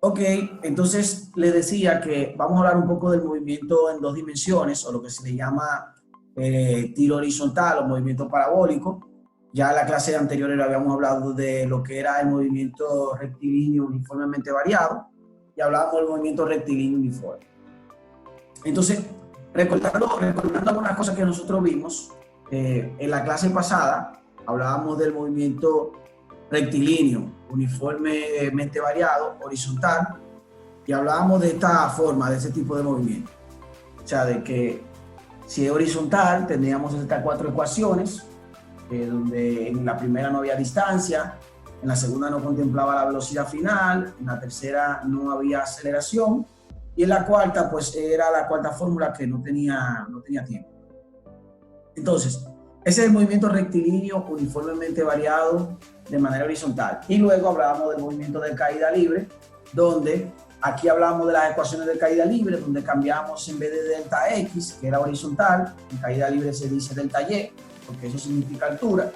Ok, entonces le decía que vamos a hablar un poco del movimiento en dos dimensiones, o lo que se le llama tiro horizontal o movimiento parabólico. Ya en la clase anterior habíamos hablado de lo que era el movimiento rectilíneo uniformemente variado y hablábamos del movimiento rectilíneo uniforme. Entonces, recordando algunas cosas que nosotros vimos, en la clase pasada hablábamos del movimiento rectilíneo, uniformemente variado, horizontal, y hablábamos de esta forma, de ese tipo de movimiento. O sea, de que si es horizontal, tendríamos estas cuatro ecuaciones, donde en la primera no había distancia, en la segunda no contemplaba la velocidad final, en la tercera no había aceleración, y en la cuarta, pues era la cuarta fórmula que no tenía tiempo. Entonces, ese es el movimiento rectilíneo uniformemente variado de manera horizontal. Y luego hablábamos del movimiento de caída libre, donde aquí hablamos de las ecuaciones de caída libre, donde cambiamos en vez de delta X, que era horizontal, en caída libre se dice delta Y, porque eso significa altura.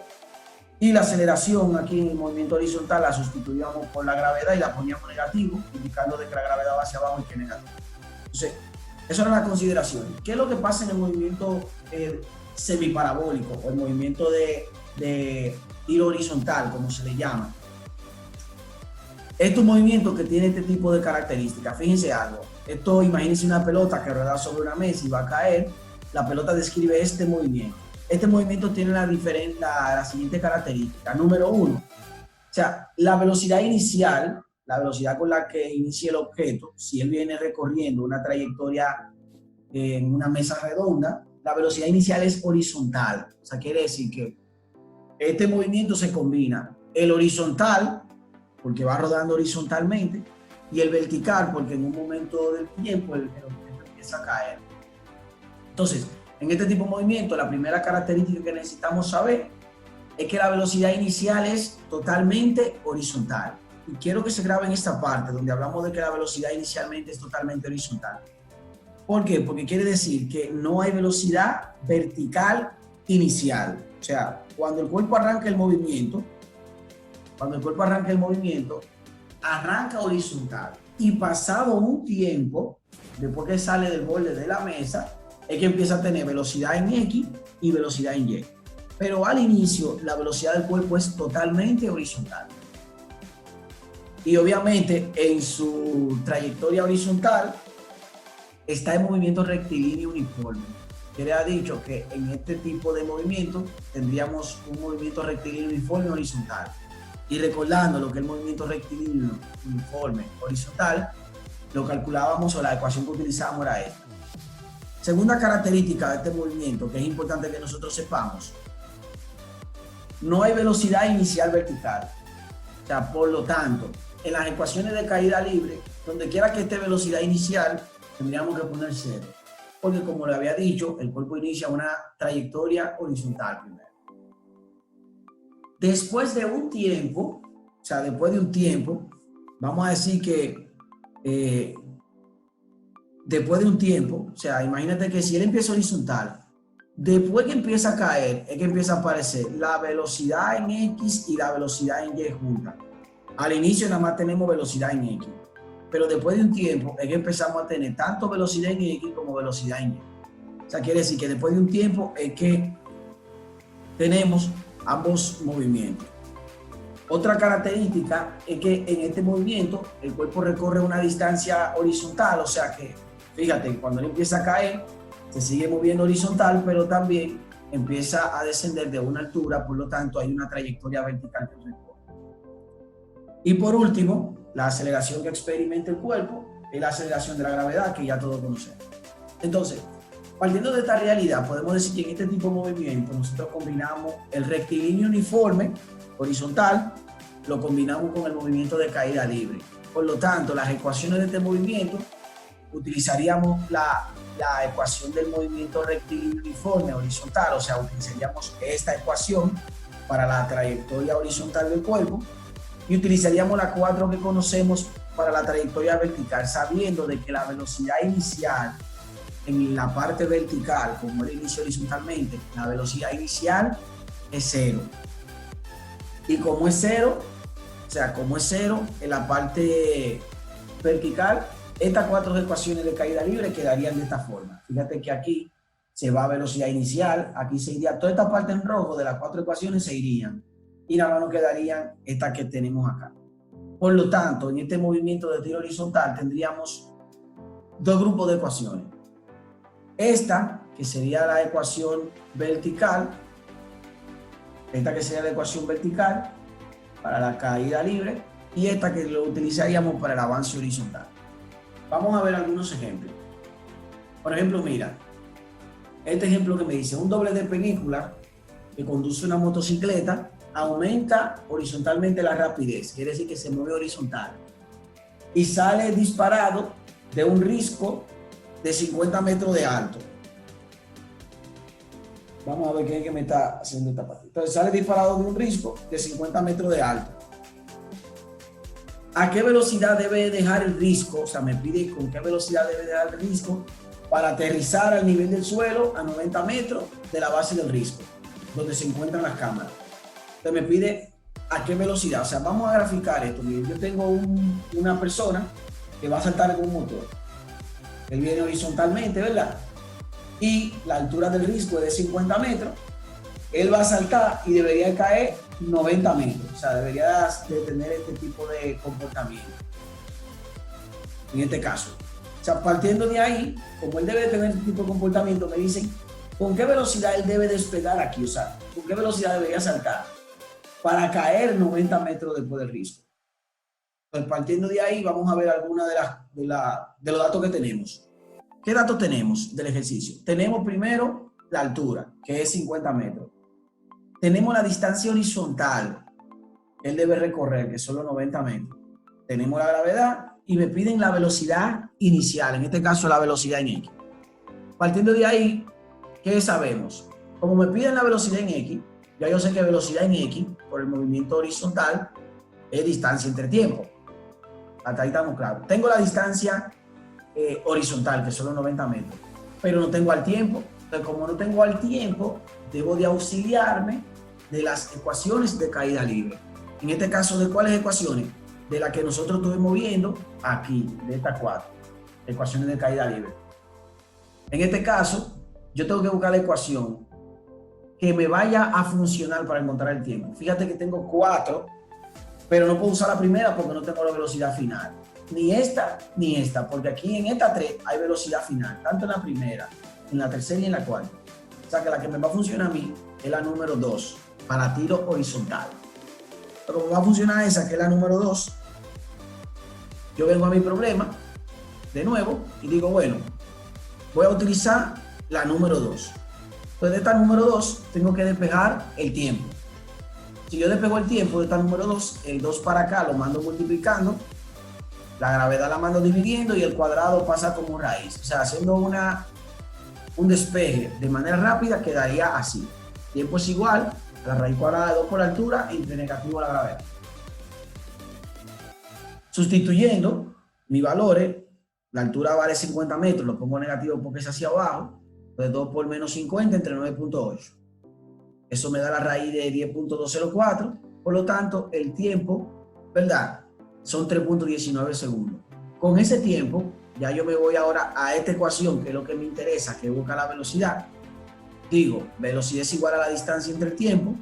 Y la aceleración aquí en el movimiento horizontal la sustituíamos por la gravedad y la poníamos negativo, indicando de que la gravedad va hacia abajo y que es negativo. Entonces, eso era la consideración. ¿Qué es lo que pasa en el movimiento semiparabólico o el movimiento de tiro horizontal, como se le llama? Estos movimientos que tienen este tipo de características, fíjense algo. Esto, imagínense una pelota que rueda sobre una mesa y va a caer. La pelota describe este movimiento. Este movimiento tiene la siguiente característica. Número uno, o sea, la velocidad inicial, la velocidad con la que inicia el objeto, si él viene recorriendo una trayectoria en una mesa redonda, la velocidad inicial es horizontal. O sea, quiere decir que este movimiento se combina el horizontal, porque va rodando horizontalmente, y el vertical, porque en un momento del tiempo el objeto empieza a caer. Entonces, en este tipo de movimiento, la primera característica que necesitamos saber es que la velocidad inicial es totalmente horizontal. Y quiero que se grabe en esta parte, donde hablamos de que la velocidad inicialmente es totalmente horizontal. ¿Por qué? Porque quiere decir que no hay velocidad vertical inicial. O sea, cuando el cuerpo arranca el movimiento, arranca horizontal. Y pasado un tiempo, después que sale del borde de la mesa, es que empieza a tener velocidad en X y velocidad en Y. Pero al inicio, la velocidad del cuerpo es totalmente horizontal. Y obviamente, en su trayectoria horizontal, está en movimiento rectilíneo uniforme. Que le ha dicho que en este tipo de movimiento tendríamos un movimiento rectilíneo uniforme horizontal. Y recordando lo que es el movimiento rectilíneo uniforme horizontal, lo calculábamos o la ecuación que utilizábamos era esta. Segunda característica de este movimiento que es importante que nosotros sepamos: no hay velocidad inicial vertical. O sea, por lo tanto, en las ecuaciones de caída libre, donde quiera que esté velocidad inicial, tendríamos que poner cero. Porque como le había dicho, el cuerpo inicia una trayectoria horizontal primero. Después de un tiempo, vamos a decir que después de un tiempo, o sea, imagínate que si él empieza horizontal, después que empieza a caer, es que empieza a aparecer la velocidad en X y la velocidad en Y juntas. Al inicio nada más tenemos velocidad en X, pero después de un tiempo es que empezamos a tener tanto velocidad en X como velocidad en Y. O sea, quiere decir que después de un tiempo es que tenemos ambos movimientos. Otra característica es que en este movimiento el cuerpo recorre una distancia horizontal, o sea que, fíjate, cuando él empieza a caer, se sigue moviendo horizontal, pero también empieza a descender de una altura, por lo tanto hay una trayectoria vertical que recorre. Y por último, la aceleración que experimenta el cuerpo es la aceleración de la gravedad, que ya todos conocemos. Entonces, partiendo de esta realidad, podemos decir que en este tipo de movimiento nosotros combinamos el rectilíneo uniforme horizontal, lo combinamos con el movimiento de caída libre. Por lo tanto, las ecuaciones de este movimiento, utilizaríamos la ecuación del movimiento rectilíneo uniforme horizontal, o sea, utilizaríamos esta ecuación para la trayectoria horizontal del cuerpo y utilizaríamos las cuatro que conocemos para la trayectoria vertical, sabiendo de que la velocidad inicial en la parte vertical, como él inició horizontalmente, la velocidad inicial es cero. Y como es cero, en la parte vertical, estas 4 ecuaciones de caída libre quedarían de esta forma. Fíjate que aquí se va a velocidad inicial, aquí se iría, toda esta parte en rojo de las 4 ecuaciones se irían, y nada más nos quedarían estas que tenemos acá. Por lo tanto, en este movimiento de tiro horizontal tendríamos 2 grupos de ecuaciones. Esta, que sería la ecuación vertical, esta que sería la ecuación vertical para la caída libre, y esta que lo utilizaríamos para el avance horizontal. Vamos a ver algunos ejemplos. Por ejemplo, mira, este ejemplo que me dice, un doble de película que conduce una motocicleta aumenta horizontalmente la rapidez, quiere decir que se mueve horizontal, y sale disparado de un risco de 50 metros de alto. Vamos a ver quién es que me está haciendo esta parte. Entonces sale disparado de un risco de 50 metros de alto. ¿A qué velocidad debe dejar el risco? O sea, me pide con qué velocidad debe dejar el risco para aterrizar al nivel del suelo a 90 metros de la base del risco, donde se encuentran las cámaras. Entonces me pide a qué velocidad. O sea, vamos a graficar esto. Miren, yo tengo una persona que va a saltar con un motor. Él viene horizontalmente, ¿verdad? Y la altura del risco es de 50 metros. Él va a saltar y debería caer 90 metros. O sea, debería de tener este tipo de comportamiento. En este caso. O sea, partiendo de ahí, como él debe de tener este tipo de comportamiento, me dicen con qué velocidad él debe despegar aquí. O sea, con qué velocidad debería saltar para caer 90 metros después del risco. Entonces, partiendo de ahí, vamos a ver algunos de los datos que tenemos. ¿Qué datos tenemos del ejercicio? Tenemos primero la altura, que es 50 metros. Tenemos la distancia horizontal que él debe recorrer, que son los 90 metros. Tenemos la gravedad y me piden la velocidad inicial, en este caso la velocidad en X. Partiendo de ahí, ¿qué sabemos? Como me piden la velocidad en X, ya yo sé que velocidad en X, por el movimiento horizontal, es distancia entre tiempo. Hasta ahí estamos claros. Tengo la distancia horizontal, que son los 90 metros, pero no tengo al tiempo. Entonces, como no tengo al tiempo, debo de auxiliarme de las ecuaciones de caída libre. En este caso, ¿de cuáles ecuaciones? De las que nosotros estuvimos viendo aquí, de estas 4 ecuaciones de caída libre. En este caso, yo tengo que buscar la ecuación que me vaya a funcionar para encontrar el tiempo. Fíjate que tengo 4, pero no puedo usar la primera porque no tengo la velocidad final. Ni esta, porque aquí en esta 3 hay velocidad final, tanto en la primera, en la tercera y en la cuarta. O sea que la que me va a funcionar a mí es la número 2, para tiro horizontal. Pero como va a funcionar esa, que es la número 2, yo vengo a mi problema, de nuevo, y digo, bueno, voy a utilizar la número 2. Entonces de esta número 2 tengo que despejar el tiempo. Si yo despego el tiempo de esta número 2, el 2 para acá lo mando multiplicando, la gravedad la mando dividiendo y el cuadrado pasa como raíz. O sea, haciendo un despeje de manera rápida quedaría así. Tiempo es igual a la raíz cuadrada de 2 por altura entre negativo la gravedad. Sustituyendo mis valores, la altura vale 50 metros, lo pongo negativo porque es hacia abajo, entonces 2 por menos 50 entre 9.8. Eso me da la raíz de 10.204, por lo tanto el tiempo, ¿verdad? Son 3.19 segundos. Con ese tiempo, ya yo me voy ahora a esta ecuación, que es lo que me interesa, que busca la velocidad. Digo, velocidad es igual a la distancia entre el tiempo.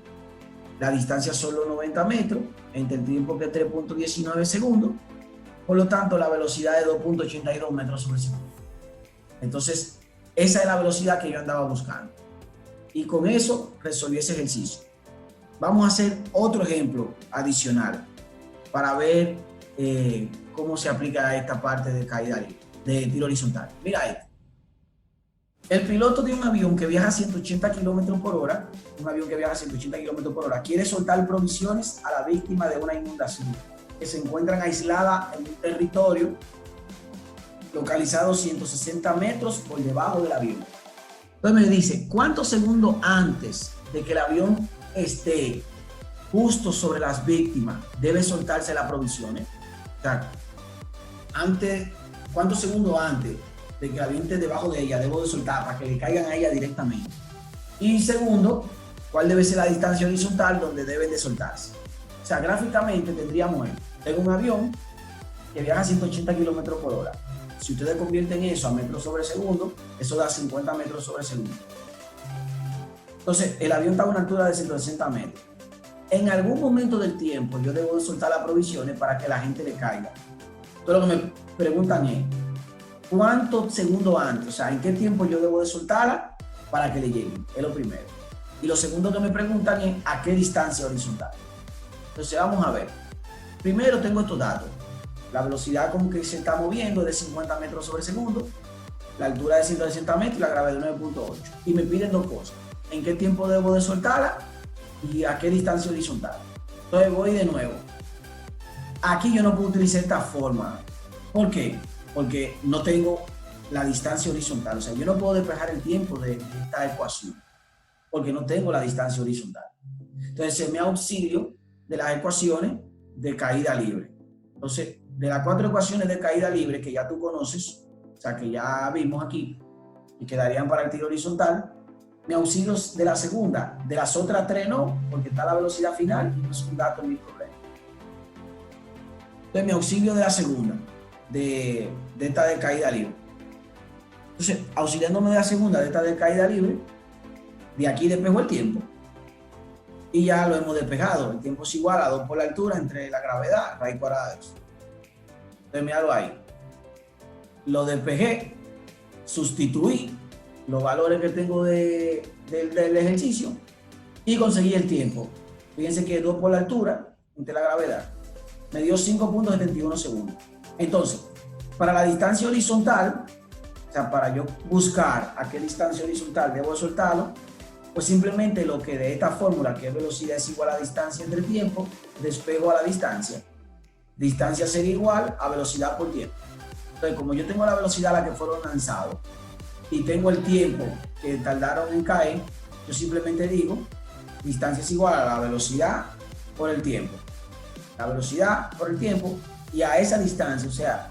La distancia son los 90 metros, entre el tiempo que es 3.19 segundos. Por lo tanto, la velocidad es 2.82 metros sobre segundo. Entonces, esa es la velocidad que yo andaba buscando. Y con eso resolví ese ejercicio. Vamos a hacer otro ejemplo adicional para ver cómo se aplica esta parte de caída libre, de tiro horizontal. Mira esto. El piloto de un avión que viaja a 180 kilómetros por hora, quiere soltar provisiones a la víctima de una inundación que se encuentran aisladas en un territorio localizado 160 metros por debajo del avión. Entonces me dice, ¿cuántos segundos antes de que el avión esté justo sobre las víctimas debe soltarse las provisiones? O sea, ¿cuántos segundos antes de que el avión esté debajo de ella debo de soltar para que le caigan a ella directamente? Y segundo, ¿cuál debe ser la distancia horizontal donde deben de soltarse? O sea, gráficamente tendríamos esto. Tengo un avión que viaja a 180 kilómetros por hora. Si ustedes convierten eso a metros sobre segundo, eso da 50 metros sobre segundo. Entonces, el avión está a una altura de 160 metros. En algún momento del tiempo, yo debo de soltar las provisiones para que la gente le caiga. Entonces, lo que me preguntan es, ¿cuántos segundos antes? O sea, ¿en qué tiempo yo debo de soltarla para que le lleguen? Es lo primero. Y lo segundo que me preguntan es, ¿a qué distancia horizontal? Entonces, vamos a ver. Primero tengo estos datos. La velocidad con que se está moviendo es de 50 metros sobre segundo, la altura de 160 metros y la gravedad de 9.8. Y me piden dos cosas. ¿En qué tiempo debo de soltarla? Y a qué distancia horizontal. Entonces voy de nuevo. Aquí yo no puedo utilizar esta forma. ¿Por qué? Porque no tengo la distancia horizontal. O sea, yo no puedo despejar el tiempo de esta ecuación. Porque no tengo la distancia horizontal. Entonces se me auxilio de las ecuaciones de caída libre. Entonces, de las 4 ecuaciones de caída libre que ya tú conoces, o sea, que ya vimos aquí, y quedarían para el tiro horizontal, me auxilio de la segunda. De las otras 3 no, porque está la velocidad final y no es un dato en mi problema. Entonces, me auxilio de la segunda, de esta de caída libre. Entonces, auxiliándome de la segunda, de esta de caída libre, de aquí despejo el tiempo. Y ya lo hemos despejado. El tiempo es igual a 2 por la altura entre la gravedad, raíz cuadrada de eso. Entonces, míralo ahí. Lo despejé, sustituí los valores que tengo del ejercicio y conseguí el tiempo. Fíjense que 2 por la altura entre la gravedad me dio 5.71 segundos. Entonces, para la distancia horizontal, o sea, para yo buscar a qué distancia horizontal debo soltarlo, pues simplemente lo que de esta fórmula, que es velocidad es igual a distancia entre tiempo, despejo a la distancia. Distancia sería igual a velocidad por tiempo. Entonces, como yo tengo la velocidad a la que fueron lanzados y tengo el tiempo que tardaron en caer, yo simplemente digo, distancia es igual a la velocidad por el tiempo. La velocidad por el tiempo, y a esa distancia, o sea,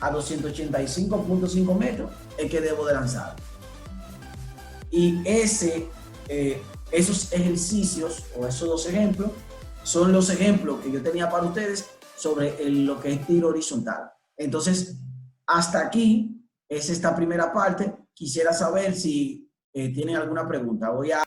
a 285.5 metros, es que debo de lanzar. Y esos ejercicios o esos dos ejemplos son los ejemplos que yo tenía para ustedes sobre lo que es tiro horizontal. Entonces, hasta aquí es esta primera parte. Quisiera saber si tienen alguna pregunta. Voy a